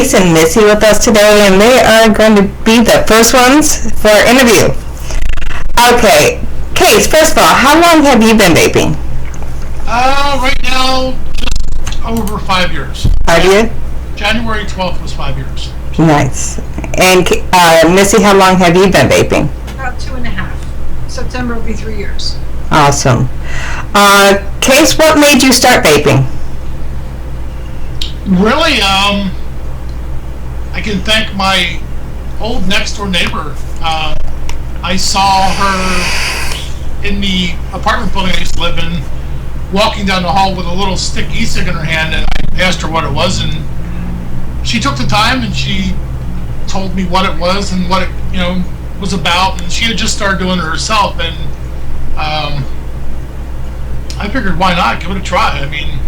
Case and Missy with us today, and they are going to be the first ones for our interview. Okay, Case, first of all, how long have you been vaping? Right now, just over 5 years. 5 years? January 12th was 5 years. Nice. And Missy, how long have you been vaping? About 2.5. September will be 3 years. Awesome. Case, what made you start vaping? Really, I can thank my old next door neighbor. I saw her in the apartment building I used to live in, walking down the hall with a little stick e-cig in her hand, and I asked her what it was, and she took the time and she told me what it was and what it was about, and she had just started doing it herself, and I figured, why not give it a try? I mean,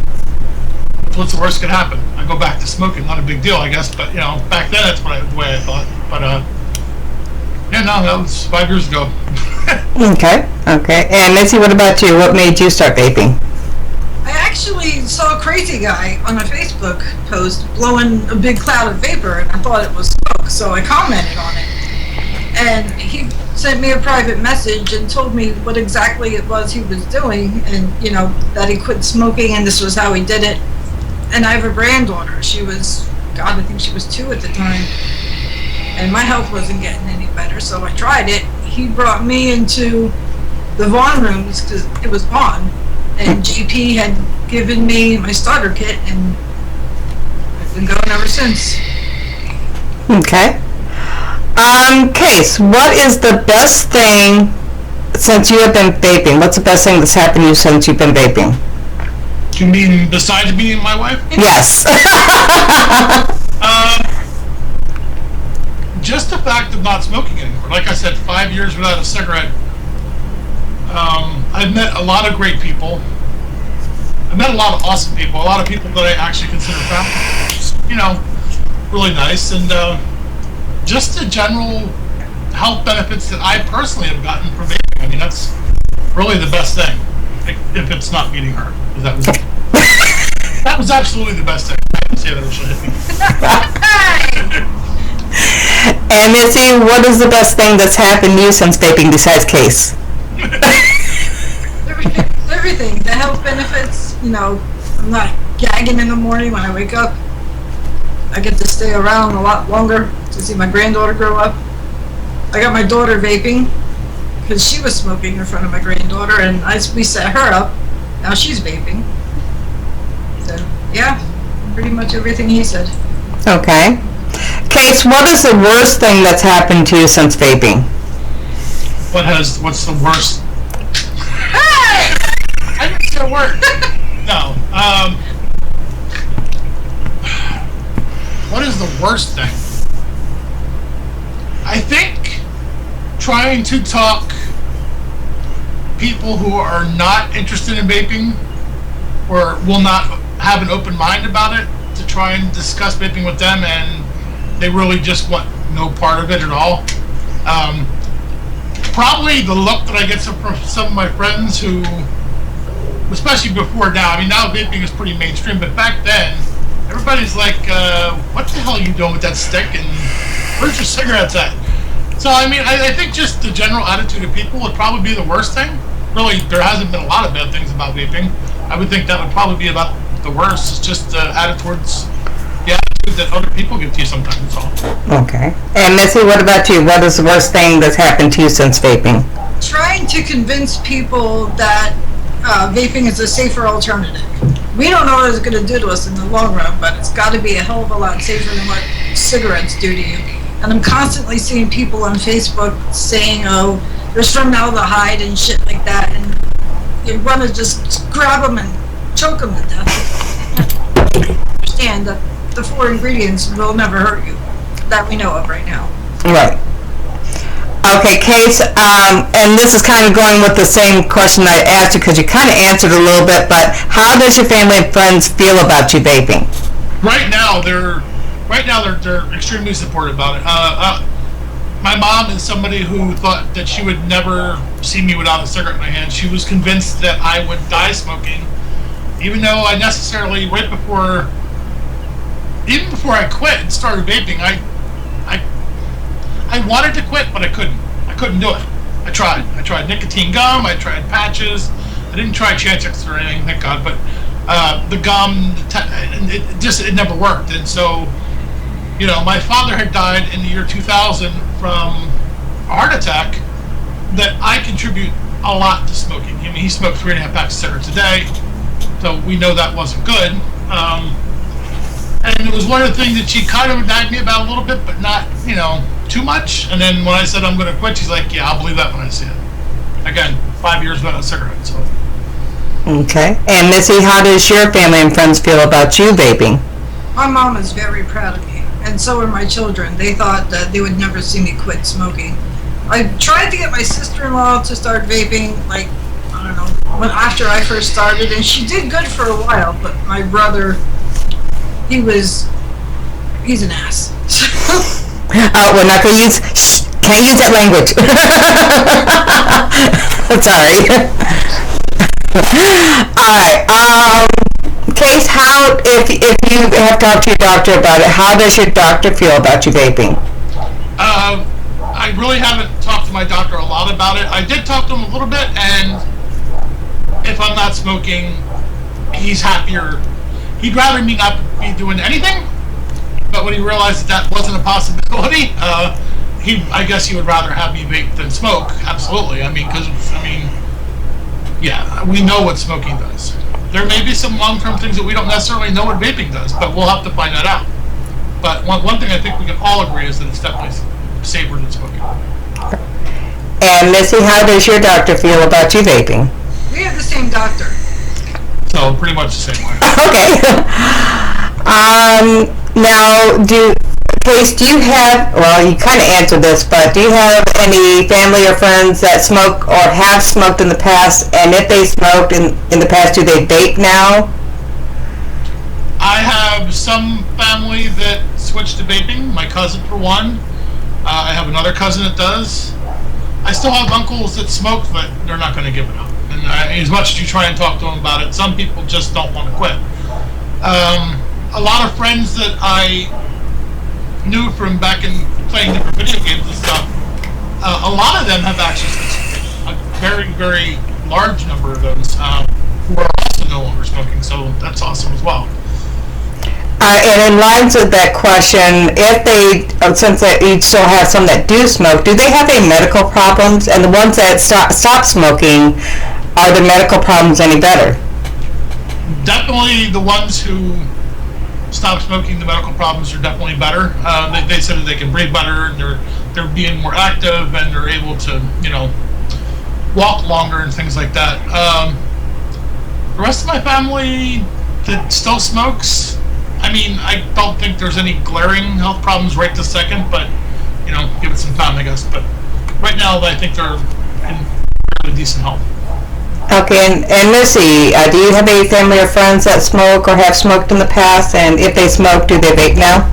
what's the worst could happen? I go back to smoking, not a big deal, I guess, but back then that's the way I thought. But that was 5 years ago. Okay. And Missy, what about you? What made you start vaping? I actually saw a crazy guy on a Facebook post blowing a big cloud of vapor, and I thought it was smoke, so I commented on it. And he sent me a private message and told me what exactly it was he was doing, and that he quit smoking and this was how he did it. And I have a granddaughter. She was, I think she was 2 at the time, and my health wasn't getting any better, so I tried it. He brought me into the Vaughn rooms because it was Vaughn, and GP had given me my starter kit, and I've been going ever since. Okay. Case, what is the best thing since you have been vaping? What's the best thing that's happened to you since you've been vaping? You mean besides being my wife? Yes. Just the fact of not smoking anymore. Like I said, 5 years without a cigarette. I've met a lot of great people. I've met a lot of awesome people. A lot of people that I actually consider family. Really nice. And just the general health benefits that I personally have gotten from vaping. I mean, that's really the best thing. If it's not meeting her. That was absolutely the best thing. I can say that she'll hit me. And Missy, what is the best thing that's happened to you since vaping besides Case? Everything. The health benefits, I'm not gagging in the morning when I wake up. I get to stay around a lot longer to see my granddaughter grow up. I got my daughter vaping because she was smoking in front of my granddaughter, and we set her up. Now she's vaping. So, yeah, pretty much everything he said. Okay. Case, what is the worst thing that's happened to you since vaping? What's the worst? Hey! I didn't say a word. No. What is the worst thing? I think trying to talk people who are not interested in vaping or will not have an open mind about it to try and discuss vaping with them, and they really just want no part of it at all. Probably the look that I get from some of my friends who, especially before now, I mean now vaping is pretty mainstream, but back then everybody's like, what the hell are you doing with that stick, and where's your cigarettes at? So I mean, I think just the general attitude of people would probably be the worst thing. Really, there hasn't been a lot of bad things about vaping. I would think that would probably be about the worst. It's just the attitude that other people give to you sometimes, that's all. Okay. And Missy, what about you? What is the worst thing that's happened to you since vaping? Trying to convince people that vaping is a safer alternative. We don't know what it's going to do to us in the long run, but it's got to be a hell of a lot safer than what cigarettes do to you. And I'm constantly seeing people on Facebook saying, oh, there's formaldehyde and shit like that, and you want to just grab them and choke them to death. Understand that the 4 ingredients will never hurt you, that we know of right now. Right. Okay, Case, and this is kind of going with the same question I asked you because you kind of answered a little bit, but how does your family and friends feel about you vaping? Right now, they're extremely supportive about it. My mom is somebody who thought that she would never see me without a cigarette in my hand. She was convinced that I would die smoking, even though I necessarily, right before even before I quit and started vaping, I wanted to quit, but I couldn't. I couldn't do it. I tried nicotine gum. I tried patches. I didn't try Chantix or anything, thank God. But the gum, it never worked. And so, my father had died in the year 2000 from a heart attack. That I contribute a lot to smoking. I mean, he smoked 3.5 packs of cigarettes a day, so we know that wasn't good. And it was one of the things that she kind of nagged me about a little bit, but not, too much. And then when I said I'm going to quit, she's like, "Yeah, I'll believe that when I see it." Again, 5 years without a cigarette. So. Okay. And Missy, how does your family and friends feel about you vaping? My mom is very proud of me, and so are my children. They thought that they would never see me quit smoking. I tried to get my sister-in-law to start vaping, I don't know, after I first started, and she did good for a while, but my brother, he's an ass. We're not going to can't use that language. Sorry. Alright, Case, if you have talked to your doctor about it, how does your doctor feel about you vaping? I really haven't talked to my doctor a lot about it. I did talk to him a little bit, and if I'm not smoking, he's happier. He'd rather me not be doing anything, but when he realized that wasn't a possibility, I guess he would rather have me vape than smoke. Absolutely. Yeah, we know what smoking does. There may be some long-term things that we don't necessarily know what vaping does, but we'll have to find that out. But one thing I think we can all agree is that it's definitely safer than smoking. And Missy, how does your doctor feel about you vaping? We have the same doctor. So pretty much the same way. Okay. Now, Case, do you have, well, you kind of answered this, but do you have any family or friends that smoke or have smoked in the past? And if they smoked in the past, do they vape now? I have some family that switched to vaping. My cousin, for one. I have another cousin that does. I still have uncles that smoke, but they're not going to give it up. And as much as you try and talk to them about it, some people just don't want to quit. A lot of friends that I knew from back in playing different video games and stuff, a lot of them have actually switched. A very, very large number of those who are also no longer smoking, so that's awesome as well. And in lines with that question, if since you still have some that do smoke, do they have any medical problems? And the ones that stop smoking, are the medical problems any better? Definitely the ones who stop smoking, the medical problems are definitely better. They said that they can breathe better, and they're being more active, and they're able to, walk longer and things like that. The rest of my family that still smokes, I don't think there's any glaring health problems right this second, but, give it some time, I guess. But right now, I think they're in really decent health. Okay, and Missy, do you have any family or friends that smoke or have smoked in the past? And if they smoke, do they vape now?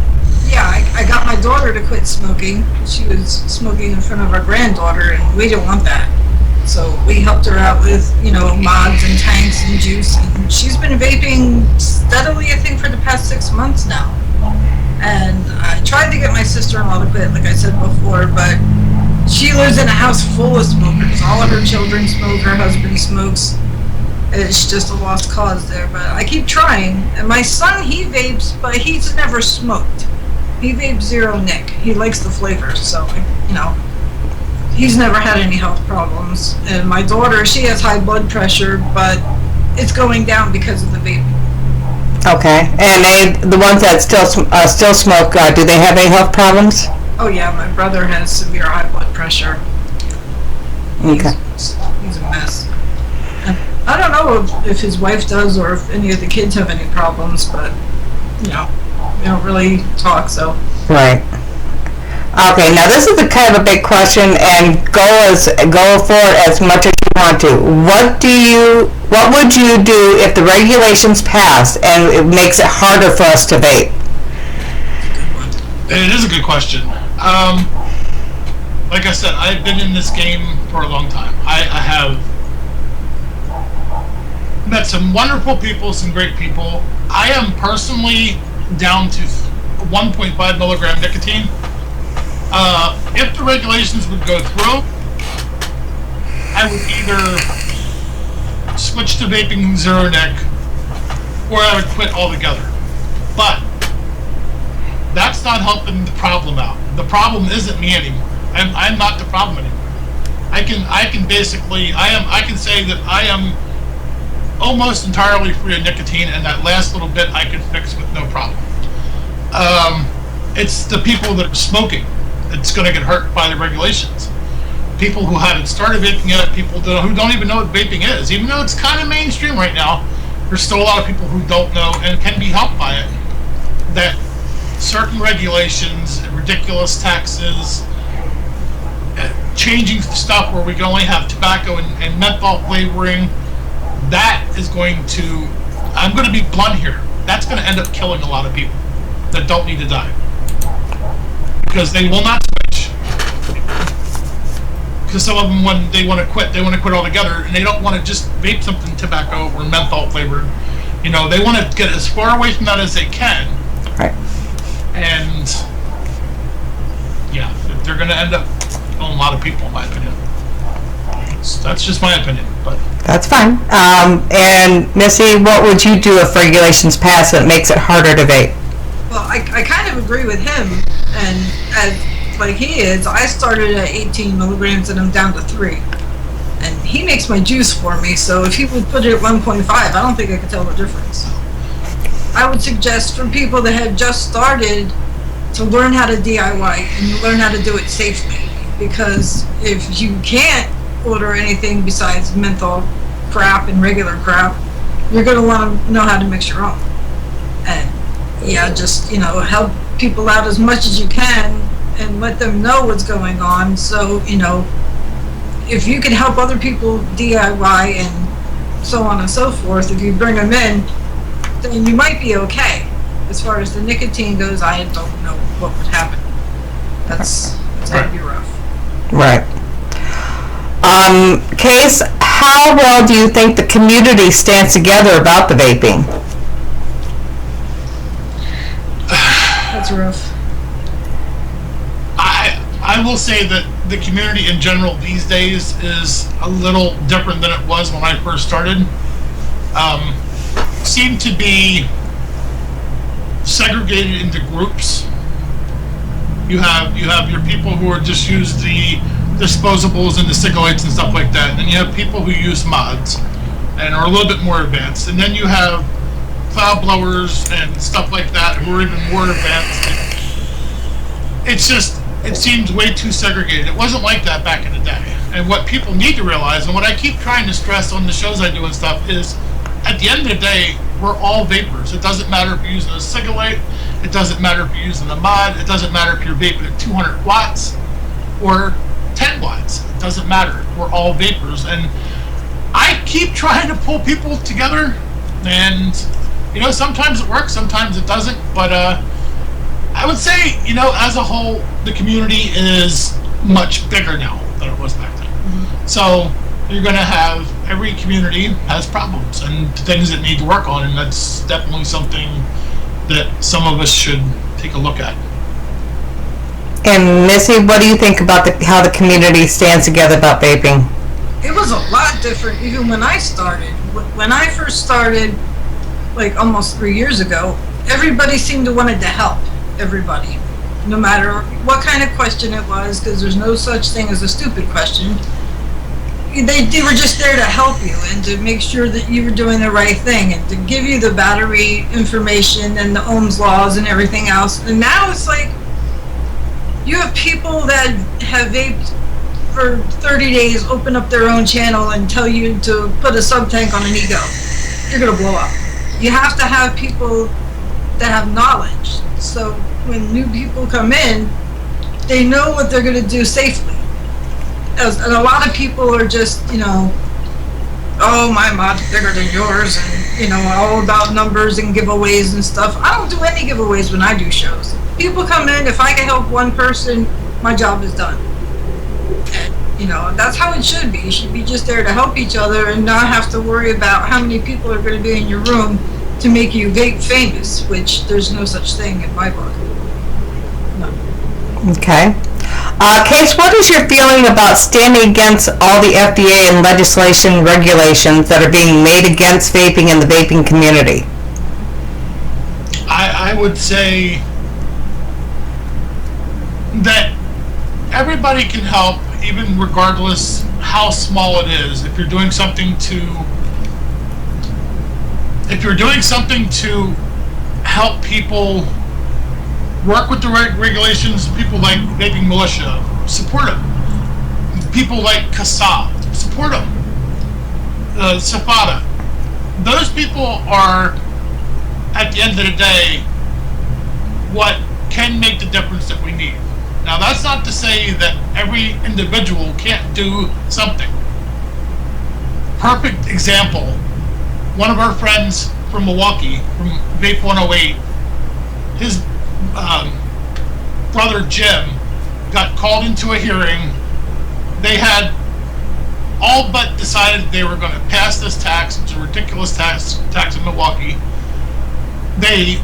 Yeah, I got my daughter to quit smoking. She was smoking in front of our granddaughter, and we didn't want that. So we helped her out with, mods and tanks and juice, and she's been vaping steadily, I think, for the past 6 months now. And I tried to get my sister-in-law to quit, like I said before, but she lives in a house full of smokers. All of her children smoke, her husband smokes. It's just a lost cause there, but I keep trying. And my son, he vapes, but he's never smoked. He vapes zero nic. He likes the flavor, so, he's never had any health problems. And my daughter, she has high blood pressure, but it's going down because of the vaping. Okay, and the ones that still smoke, do they have any health problems? Oh yeah, my brother has severe high blood pressure. Okay. He's a mess. And I don't know if his wife does or if any of the kids have any problems, but, we don't really talk, so. Right. Okay, now this is kind of a big question, and go for it as much as you want to. What would you do if the regulations pass and it makes it harder for us to vape? It is a good question. Like I said, I've been in this game for a long time. I have met some wonderful people, some great people. I am personally down to 1.5 milligram nicotine. If the regulations would go through, I would either switch to vaping zero nic, or I would quit altogether. But that's not helping the problem out. The problem isn't me anymore. I'm not the problem anymore. I can basically I can say that I am almost entirely free of nicotine, and that last little bit I can fix with no problem. It's the people that are smoking that's going to get hurt by the regulations. People who haven't started vaping yet, people who don't even know what vaping is. Even though it's kind of mainstream right now, there's still a lot of people who don't know and can be helped by it. That certain regulations, ridiculous taxes, changing stuff where we can only have tobacco and menthol flavoring, that is going to, I'm going to be blunt here, that's going to end up killing a lot of people that don't need to die. Because they will not switch. Because some of them, when they want to quit altogether, and they don't want to just vape something tobacco or menthol flavored. You know, they want to get as far away from that as they can. Right. And yeah, they're going to end up killing a lot of people, in my opinion. That's just my opinion, but that's fine. And Missy, what would you do if regulations pass that makes it harder to vape? Well, I kind of agree with him, and as like he is, I started at 18 milligrams and I'm down to 3. And he makes my juice for me, so if he would put it at 1.5, I don't think I could tell the difference. I would suggest for people that have just started to learn how to DIY and learn how to do it safely. Because if you can't order anything besides menthol crap and regular crap, you're going to want to know how to mix your own. And yeah, just, help people out as much as you can and let them know what's going on. So, if you can help other people DIY and so on and so forth, if you bring them in, then you might be okay. As far as the nicotine goes, I don't know what would happen. That's going to be rough. Right. Case, how well do you think the community stands together about the vaping? That's rough. I will say that the community in general these days is a little different than it was when I first started. Seemed to be segregated into groups. You have your people who are just use the disposables and the cigarettes and stuff like that, and then you have people who use mods and are a little bit more advanced, and then you have cloud blowers and stuff like that who are even more advanced. It seems way too segregated. It wasn't like that back in the day. And what people need to realize, and what I keep trying to stress on the shows I do and stuff, is at the end of the day, we're all vapors. It doesn't matter if you're using a cigarette, it doesn't matter if you're using a mod, it doesn't matter if you're vaping at 200 watts or 10 watts. It doesn't matter. We're all vapors. And I keep trying to pull people together, and sometimes it works, sometimes it doesn't, but I would say, as a whole, the community is much bigger now than it was back then. Mm-hmm. So you're going to have, every community has problems and things that need to work on, and that's definitely something that some of us should take a look at. And Missy, what do you think about how the community stands together about vaping? It was a lot different even when I started. When I first started, like almost 3 years ago, everybody seemed to wanted to help everybody, no matter what kind of question it was, because there's no such thing as a stupid question. They were just there to help you and to make sure that you were doing the right thing and to give you the battery information and the Ohm's laws and everything else. And now it's like you have people that have vaped for 30 days, open up their own channel and tell you to put a sub-tank on an ego. You're going to blow up. You have to have people that have knowledge. So when new people come in, they know what they're going to do safely. And a lot of people are just, oh, my mod's bigger than yours, and, all about numbers and giveaways and stuff. I don't do any giveaways when I do shows. People come in, if I can help one person, my job is done. And, that's how it should be. You should be just there to help each other and not have to worry about how many people are going to be in your room to make you vape famous, which there's no such thing in my book. Okay. Case, what is your feeling about standing against all the FDA and legislation regulations that are being made against vaping in the vaping community? I would say that everybody can help, even regardless how small it is. If you're doing something to help people work with the regulations, people like Vaping Militia, support them. People like CASA, support them. Safada. Those people are, at the end of the day, what can make the difference that we need. Now, that's not to say that every individual can't do something. Perfect example, one of our friends from Milwaukee, from Vape 108, his brother Jim got called into a hearing. They had all but decided they were going to pass this tax. It's a ridiculous tax in Milwaukee. They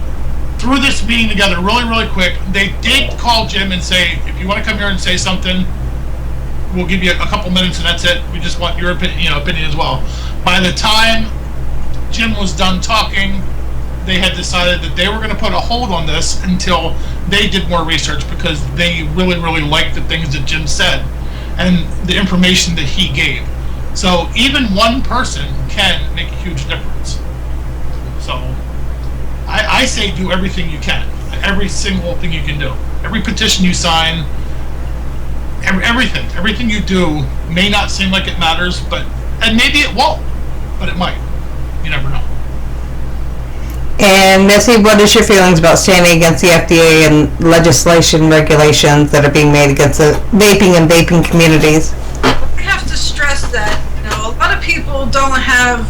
threw this meeting together really quick. They did call Jim and say, if you want to come here and say something, we'll give you a couple minutes and that's it. We just want your opinion as well. By the time Jim was done talking, they had decided that they were going to put a hold on this until they did more research, because they really liked the things that Jim said and the information that he gave. So even one person can make a huge difference. So I say do everything you can. Every single thing you can do. Every petition you sign, everything you do may not seem like it matters, and maybe it won't, but it might. You never know. And Missy, what is your feelings about standing against the FDA and legislation regulations that are being made against the vaping and vaping communities? I have to stress that a lot of people don't have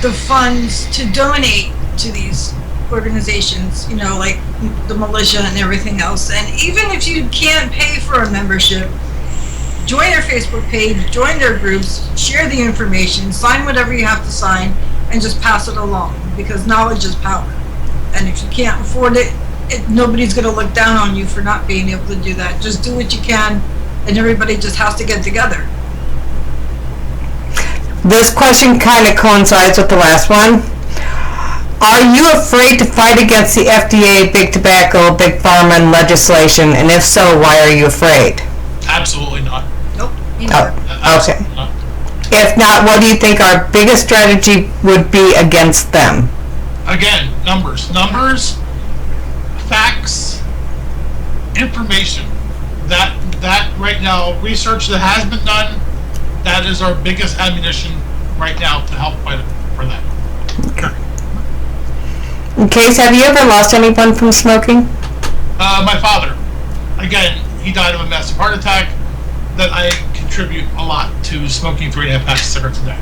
the funds to donate to these organizations, like the militia and everything else. And even if you can't pay for a membership, join their Facebook page, join their groups, share the information, sign whatever you have to sign, and just pass it along, because knowledge is power. And if you can't afford it, nobody's going to look down on you for not being able to do that. Just do what you can, and everybody just has to get together. This question kind of coincides with the last one. Are you afraid to fight against the FDA, big tobacco, big pharma, and legislation? And if so, why are you afraid? Absolutely not. Nope. Neither. Okay. Not. If not, what do you think our biggest strategy would be against them? Again, numbers, facts, information. That right now, research that has been done, that is our biggest ammunition right now to help fight for that. Okay. Case, have you ever lost anyone from smoking? My father. Again, he died of a massive heart attack. That I contribute a lot to smoking 3.5 packs of cigarettes a day.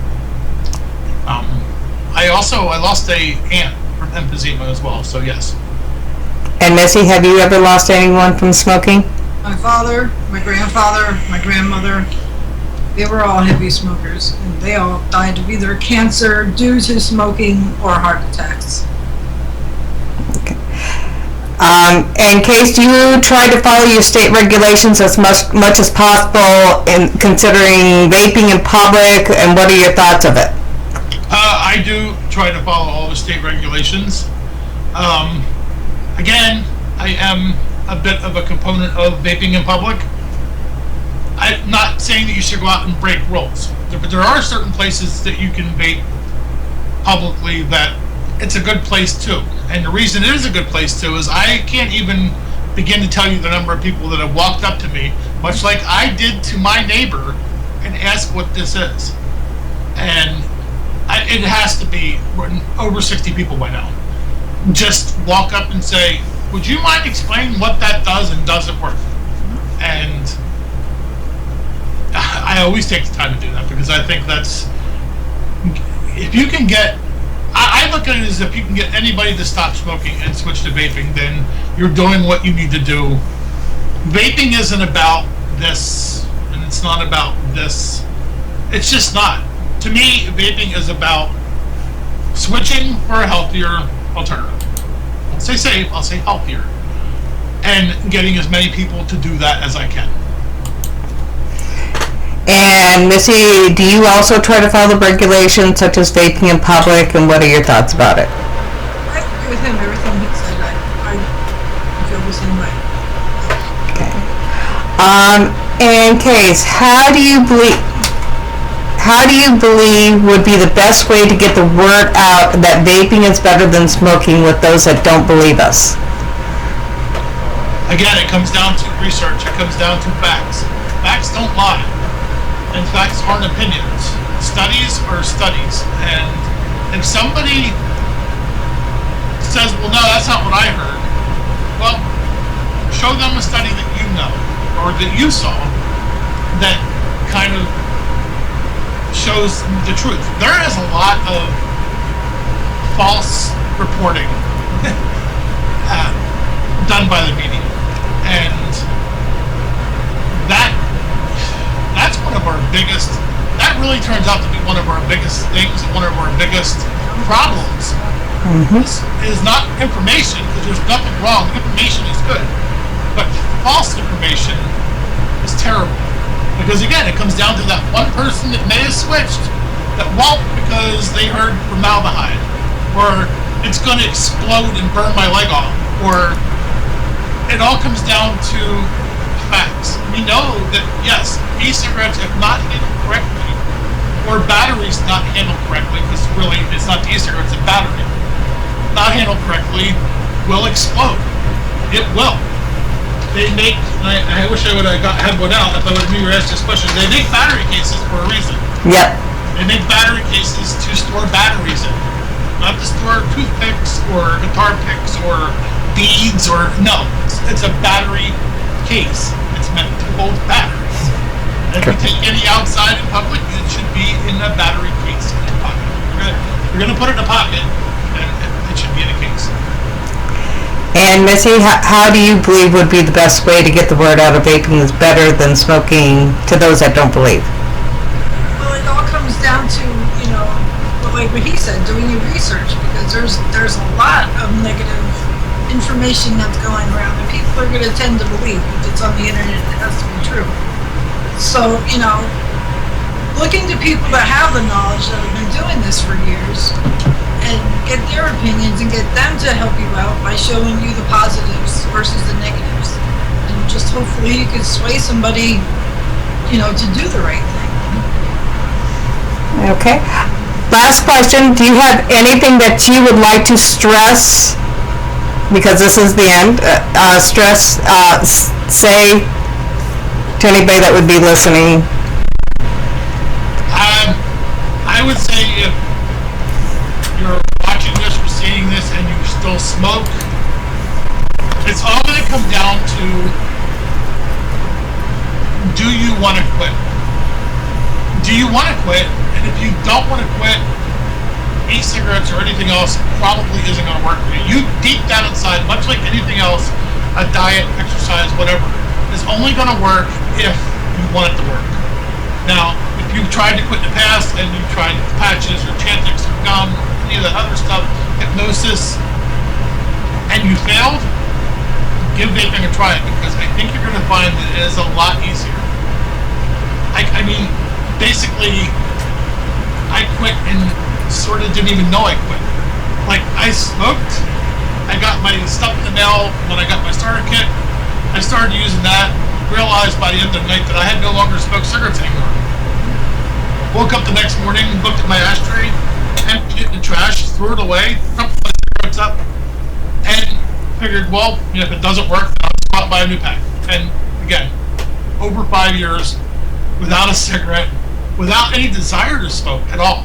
I lost a aunt from emphysema as well, so yes. And Missy, have you ever lost anyone from smoking? My father, my grandfather, my grandmother, they were all heavy smokers, and they all died of either cancer due to smoking or heart attacks. Okay. In case, do you try to follow your state regulations as much as possible in considering vaping in public, and what are your thoughts of it? I do try to follow all the state regulations. Again, I am a bit of a component of vaping in public. I'm not saying that you should go out and break rules, but there are certain places that you can vape publicly that it's a good place too. And the reason it is a good place too is I can't even begin to tell you the number of people that have walked up to me, much like I did to my neighbor, and asked what this is. And it has to be over 60 people by now. Just walk up and say, would you mind explaining what that does and does it work? And I always take the time to do that, because I think that's, if you can get, I look at it as if you can get anybody to stop smoking and switch to vaping, then you're doing what you need to do. Vaping isn't about this, and it's not about this. It's just not. To me, vaping is about switching for a healthier alternative. I'll say safe, I'll say healthier. and getting as many people to do that as I can. And Missy, do you also try to follow regulations such as vaping in public, and what are your thoughts about it? I agree with him. Everything he said, I feel the same way. Okay. And Case, how do you believe would be the best way to get the word out that vaping is better than smoking with those that don't believe us? Again, it comes down to research. It comes down to facts. Facts don't lie. And facts aren't opinions. Studies are studies. And if somebody says, well, no, that's not what I heard, well, show them a study that you know or that you saw that kind of shows the truth. There is a lot of false reporting done by the media. And that's one of our biggest, that really turns out to be one of our biggest things and one of our biggest problems. Is not information, because there's nothing wrong. Information is good. But false information is terrible. Because again, it comes down to that one person that may have switched that won't because they heard formaldehyde, or it's going to explode and burn my leg off, or it all comes down to facts. We know that, yes, e-cigarettes, if not handled correctly, or batteries not handled correctly, because really it's not the e-cigarettes, it's a battery, not handled correctly, will explode. It will. They make, I wish I would have had one out if I would have knew you were asking this question. They make battery cases for a reason. Yep. They make battery cases to store batteries in. Not to store toothpicks or guitar picks or beads or, no. It's a battery case. It's meant to hold batteries. And if you take any outside in public, it should be in a battery case in your pocket. You're going to put it in a pocket, and it should be in a case. And Missy, how do you believe would be the best way to get the word out of vaping is better than smoking to those that don't believe? Well, it all comes down to, like what he said, doing your research, because there's a lot of negative information that's going around, and people are going to tend to believe if it's on the internet, it has to be true. So, looking to people that have the knowledge that have been doing this for years, and get their opinions and get them to help you out by showing you the positives versus the negatives. And just hopefully you can sway somebody, to do the right thing. Okay. Last question. Do you have anything that you would like to stress, because this is the end, say to anybody that would be listening? I would say if you're watching this or seeing this and you still smoke, it's all going to come down to, do you want to quit? Do you want to quit? And if you don't want to quit, e-cigarettes or anything else probably isn't going to work for you. You deep down inside, much like anything else, a diet, exercise, whatever, is only going to work if you want it to work. Now, if you've tried to quit in the past and you've tried patches or Chantix or gum or any of that other stuff, hypnosis, and you failed, give vaping a try, because I think you're going to find that it is a lot easier. I mean, basically, I quit and sort of didn't even know I quit. Like, I smoked, I got my stuff in the mail when I got my starter kit, I started using that, realized by the end of the night that I had no longer smoked cigarettes anymore. Woke up the next morning, looked at my ashtray, emptied it in the trash, threw it away, crumpled my cigarettes up, and figured, well, if it doesn't work, then I'll just go out and buy a new pack. And again, over 5 years, without a cigarette, without any desire to smoke at all.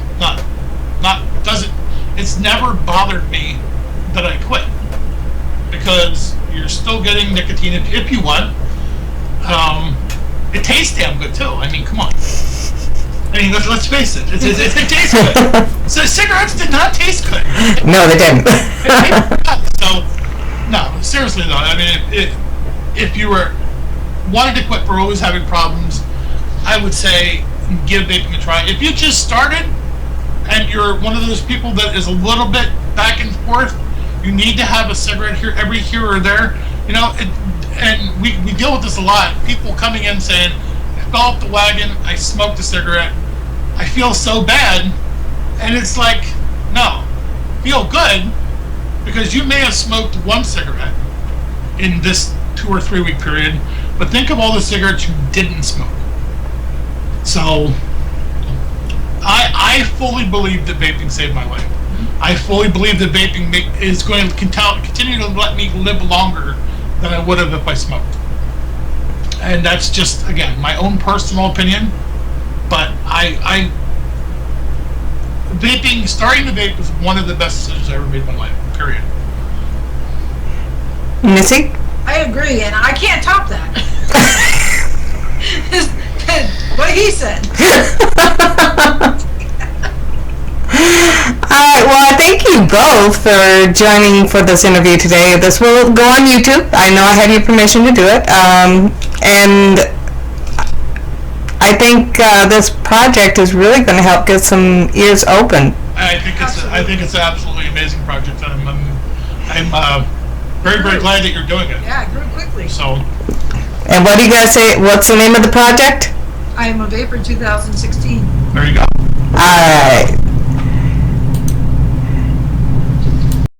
It's never bothered me that I quit, because you're still getting nicotine if you want. It tastes damn good too. I mean, come on. I mean, let's face it. It tastes good. So cigarettes did not taste good. No, they didn't. So, no, seriously though. I mean, if you wanted to quit for always having problems, I would say give vaping a try. If you just started and you're one of those people that is a little bit back and forth, you need to have a cigarette here or there. and we deal with this a lot. People coming in saying, I fell off the wagon, I smoked a cigarette, I feel so bad. And it's like, no, feel good, because you may have smoked one cigarette in this 2 or 3 week period, but think of all the cigarettes you didn't smoke. So I fully believe that vaping saved my life. I fully believe that vaping is going to continue to let me live longer than I would have if I smoked. And that's just, again, my own personal opinion. But starting to vape was one of the best decisions I ever made in my life, period. Missy? I agree, and I can't top that. What he said. Well, thank you both for joining for this interview today. This will go on YouTube. I know I have your permission to do it. And I think this project is really going to help get some ears open. I think it's an absolutely amazing project, and I'm very, very glad that you're doing it. Yeah, it grew quickly. So. And what do you guys say? What's the name of the project? I am a Vaper 2016. There you go. All right.